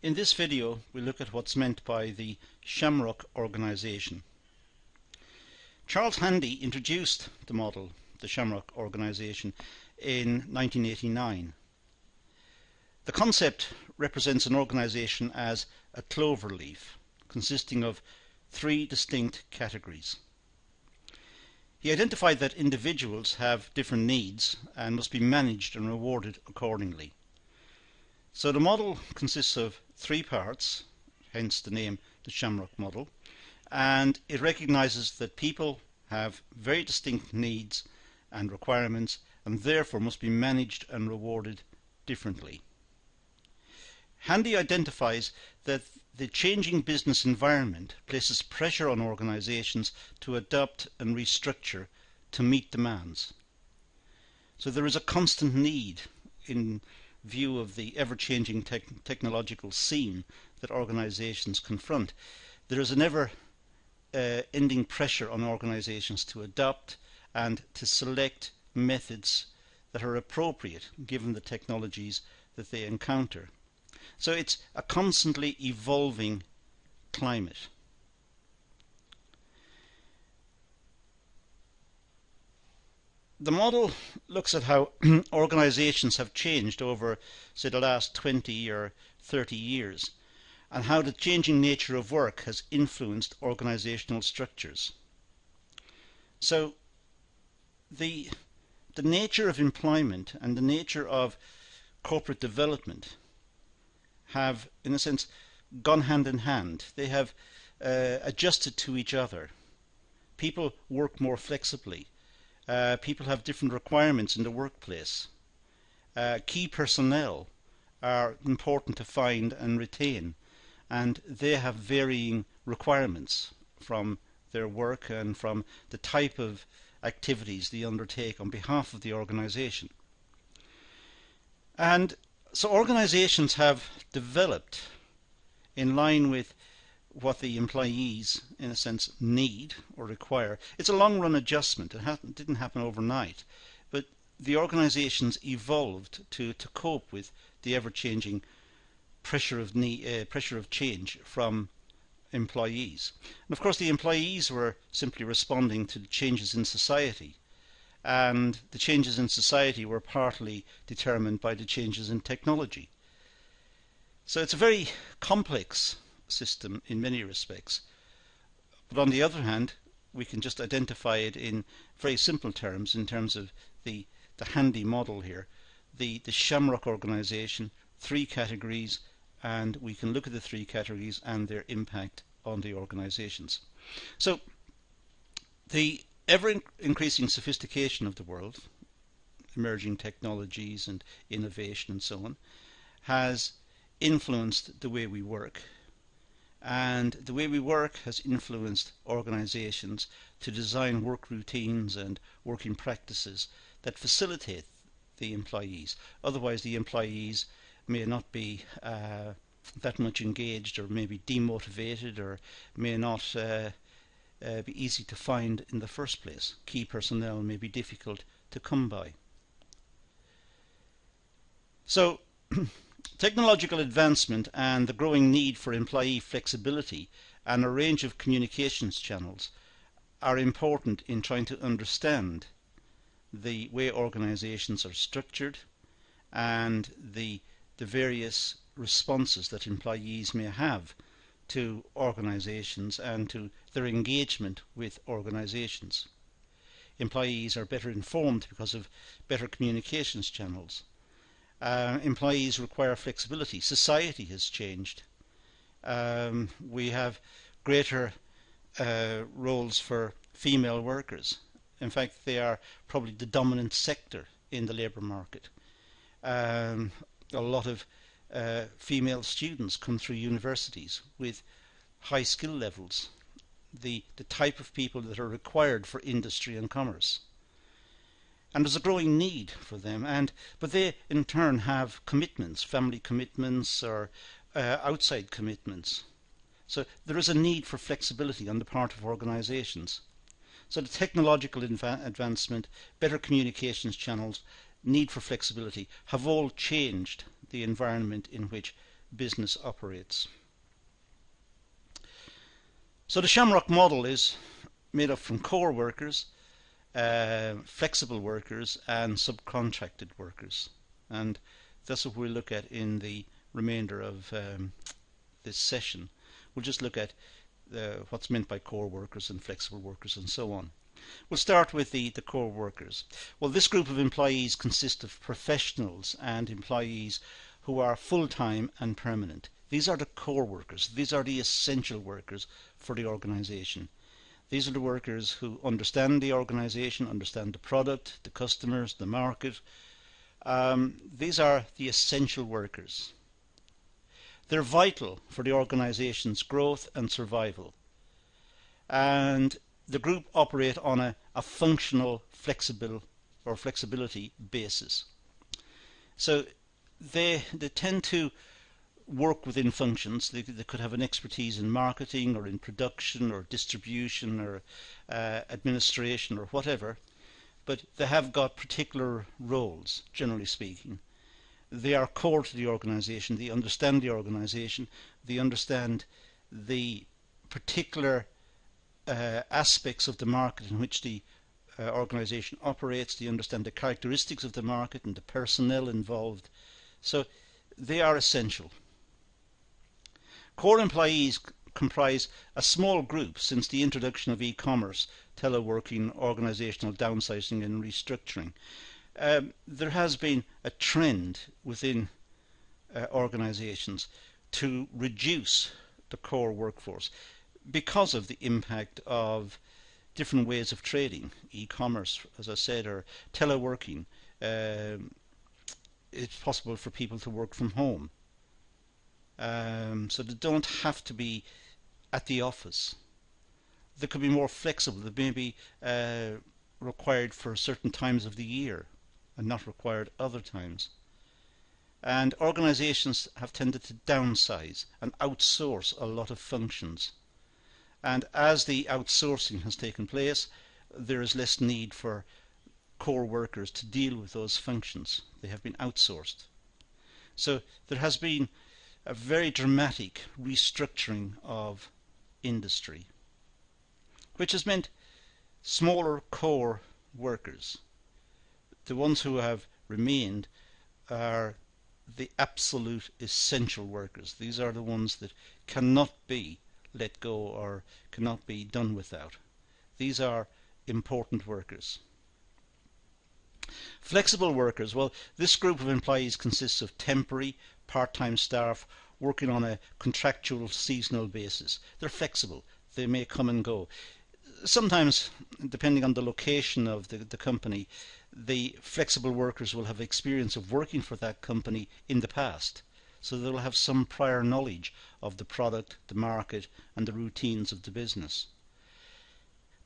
In this video we look at what's meant by the Shamrock Organisation. Charles Handy introduced the model, the Shamrock Organisation, in 1989. The concept represents an organisation as a clover leaf consisting of three distinct categories. He identified that individuals have different needs and must be managed and rewarded accordingly. So the model consists of three parts, hence the name the Shamrock model, and it recognizes that people have very distinct needs and requirements and therefore must be managed and rewarded differently. Handy identifies that the changing business environment places pressure on organizations to adapt and restructure to meet demands. So there is a constant need, in view of the ever-changing technological scene that organizations confront. There is an ever-ending pressure on organizations to adapt and to select methods that are appropriate given the technologies that they encounter. So it's a constantly evolving climate. The model looks at how organizations have changed over, say, the last 20 or 30 years, and how the changing nature of work has influenced organizational structures. So the nature of employment and the nature of corporate development have, in a sense, gone hand in hand. They have adjusted to each other. People work more flexibly. People have different requirements in the workplace. Key personnel are important to find and retain, and they have varying requirements from their work and from the type of activities they undertake on behalf of the organization. And so organizations have developed in line with what the employees, in a sense, need or require. It's a long-run adjustment. It didn't happen overnight, but the organizations evolved to cope with the ever-changing pressure of change from employees. And of course the employees were simply responding to the changes in society, and the changes in society were partly determined by the changes in technology. So it's a very complex system in many respects, but on the other hand we can just identify it in very simple terms, in terms of the Handy model here, the Shamrock Organisation, three categories, and we can look at the three categories and their impact on the organizations. So the ever-increasing sophistication of the world, emerging technologies and innovation and so on, has influenced the way we work, and the way we work has influenced organizations to design work routines and working practices that facilitate the employees. Otherwise the employees may not be that much engaged, or may be demotivated, or may not be easy to find in the first place. Key personnel may be difficult to come by. So technological advancement and the growing need for employee flexibility and a range of communications channels are important in trying to understand the way organizations are structured and the various responses that employees may have to organizations and to their engagement with organizations. Employees are better informed because of better communications channels. Employees require flexibility. Society has changed. We have greater roles for female workers. In fact, they are probably the dominant sector in the labour market. A lot of female students come through universities with high skill levels, the type of people that are required for industry and commerce. And there's a growing need for them, but they in turn have commitments, family commitments or outside commitments. So there is a need for flexibility on the part of organizations. So the technological advancement, better communications channels, need for flexibility have all changed the environment in which business operates. So the Shamrock model is made up from core workers, flexible workers and subcontracted workers, and that's what we'll look at in the remainder of this session. We'll just look at what's meant by core workers and flexible workers and so on. We'll start with the core workers. Well, this group of employees consists of professionals and employees who are full-time and permanent. These are the core workers. These are the essential workers for the organisation. These are the workers who understand the organisation, understand the product, the customers, the market. These are the essential workers. They're vital for the organisation's growth and survival. And the group operate on a functional, flexible or flexibility basis. So they tend to work within functions. They could have an expertise in marketing or in production or distribution or administration or whatever, but they have got particular roles, generally speaking. They are core to the organisation. They understand the organisation. They understand the particular aspects of the market in which the organisation operates. They understand the characteristics of the market and the personnel involved. So they are essential. Core employees comprise a small group since the introduction of e-commerce, teleworking, organisational downsizing and restructuring. There has been a trend within organisations to reduce the core workforce because of the impact of different ways of trading, e-commerce, as I said, or teleworking. It's possible for people to work from home. So they don't have to be at the office. They could be more flexible. They may be required for certain times of the year and not required other times. And organisations have tended to downsize and outsource a lot of functions. And as the outsourcing has taken place, there is less need for core workers to deal with those functions. They have been outsourced. So there has been a very dramatic restructuring of industry, which has meant smaller core workers. The ones who have remained are the absolute essential workers. These are the ones that cannot be let go or cannot be done without. These are important workers. Flexible workers, well, this group of employees consists of temporary, part-time staff working on a contractual seasonal basis. They're flexible. They may come and go. Sometimes, depending on the location of the company, the flexible workers will have experience of working for that company in the past. So they'll have some prior knowledge of the product, the market and the routines of the business.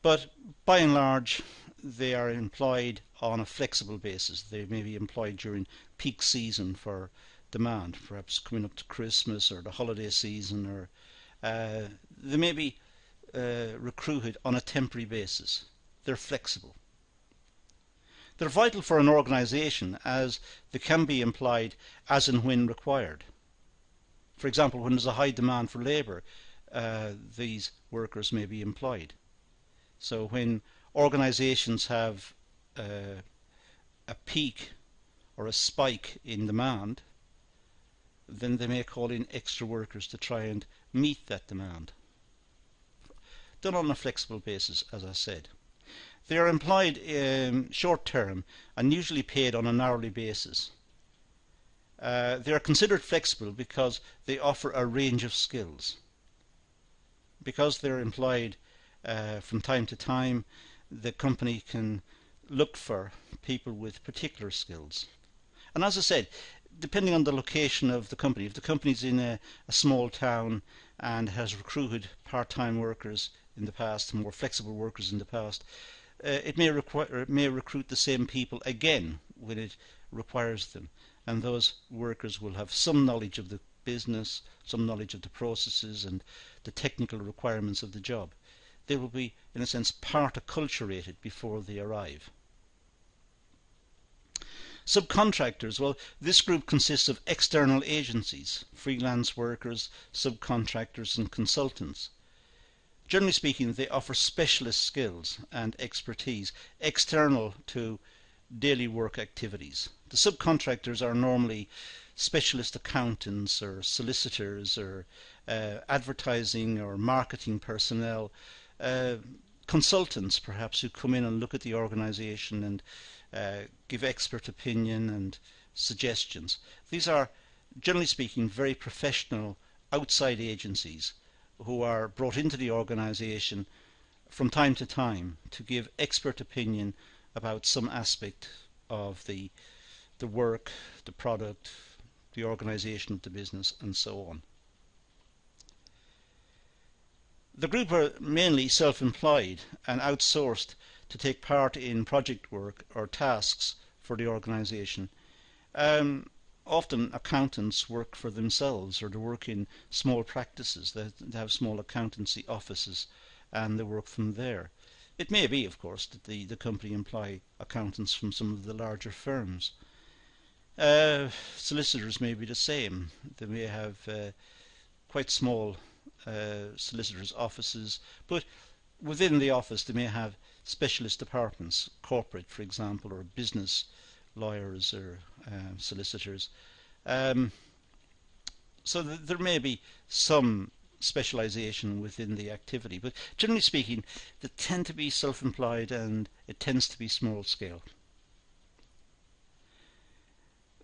But by and large, they are employed on a flexible basis. They may be employed during peak season for demand, perhaps coming up to Christmas or the holiday season, or they may be recruited on a temporary basis. They're flexible. They're vital for an organisation as they can be employed as and when required. For example, when there's a high demand for labour, these workers may be employed. So when organisations have a peak or a spike in demand, then they may call in extra workers to try and meet that demand. Done on a flexible basis, as I said. They are employed short term and usually paid on an hourly basis. They are considered flexible because they offer a range of skills. Because they're employed from time to time, the company can look for people with particular skills. And as I said, depending on the location of the company, if the company's in a small town and has recruited part-time workers in the past, more flexible workers in the past, it may recruit the same people again when it requires them, and those workers will have some knowledge of the business, some knowledge of the processes and the technical requirements of the job. They will be, in a sense, part acculturated before they arrive. Subcontractors, well, this group consists of external agencies, freelance workers, subcontractors and consultants. Generally speaking, they offer specialist skills and expertise external to daily work activities. The subcontractors are normally specialist accountants or solicitors or advertising or marketing personnel, consultants perhaps, who come in and look at the organisation and give expert opinion and suggestions. These are, generally speaking, very professional outside agencies who are brought into the organisation from time to time to give expert opinion about some aspect of the work, the product, the organisation of the business, and so on. The group are mainly self-employed and outsourced to take part in project work or tasks for the organisation. Often accountants work for themselves, or they work in small practices. They have small accountancy offices and they work from there. It may be, of course, that the company employ accountants from some of the larger firms. Solicitors may be the same. They may have quite small solicitors' offices, but within the office they may have specialist departments, corporate, for example, or business lawyers or solicitors. So there may be some specialisation within the activity, but generally speaking, they tend to be self-employed and it tends to be small scale.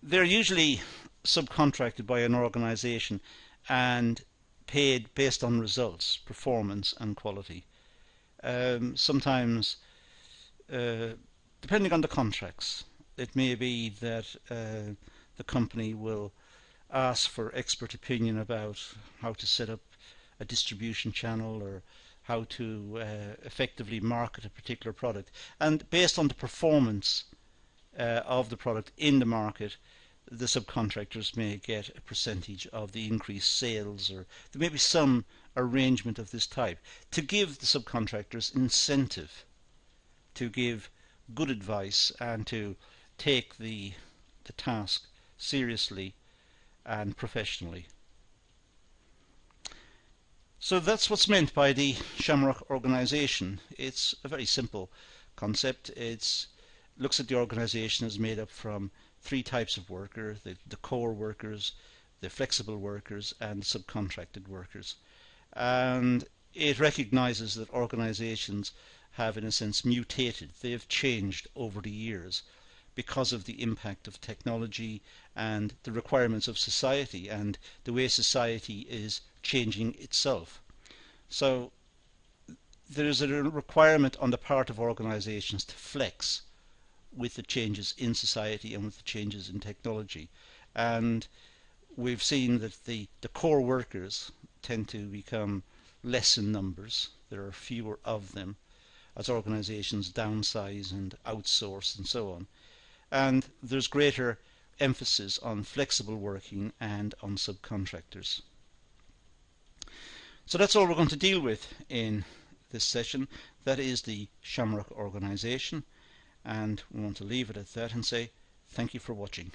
They're usually subcontracted by an organisation and paid based on results, performance and quality. Sometimes, depending on the contracts, it may be that the company will ask for expert opinion about how to set up a distribution channel or how to effectively market a particular product, and based on the performance of the product in the market, the subcontractors may get a percentage of the increased sales, or there may be some arrangement of this type to give the subcontractors incentive to give good advice and to take the task seriously and professionally. So that's what's meant by the Shamrock Organisation. It's a very simple concept. It looks at the organisation as made up from three types of worker: the core workers, the flexible workers and subcontracted workers. And it recognises that organisations have, in a sense, mutated. They have changed over the years because of the impact of technology and the requirements of society and the way society is changing itself. So there is a requirement on the part of organisations to flex with the changes in society and with the changes in technology. And we've seen that the core workers tend to become less in numbers. There are fewer of them as organisations downsize and outsource and so on. And there's greater emphasis on flexible working and on subcontractors. So that's all we're going to deal with in this session. That is the Shamrock Organisation, and we want to leave it at that and say thank you for watching.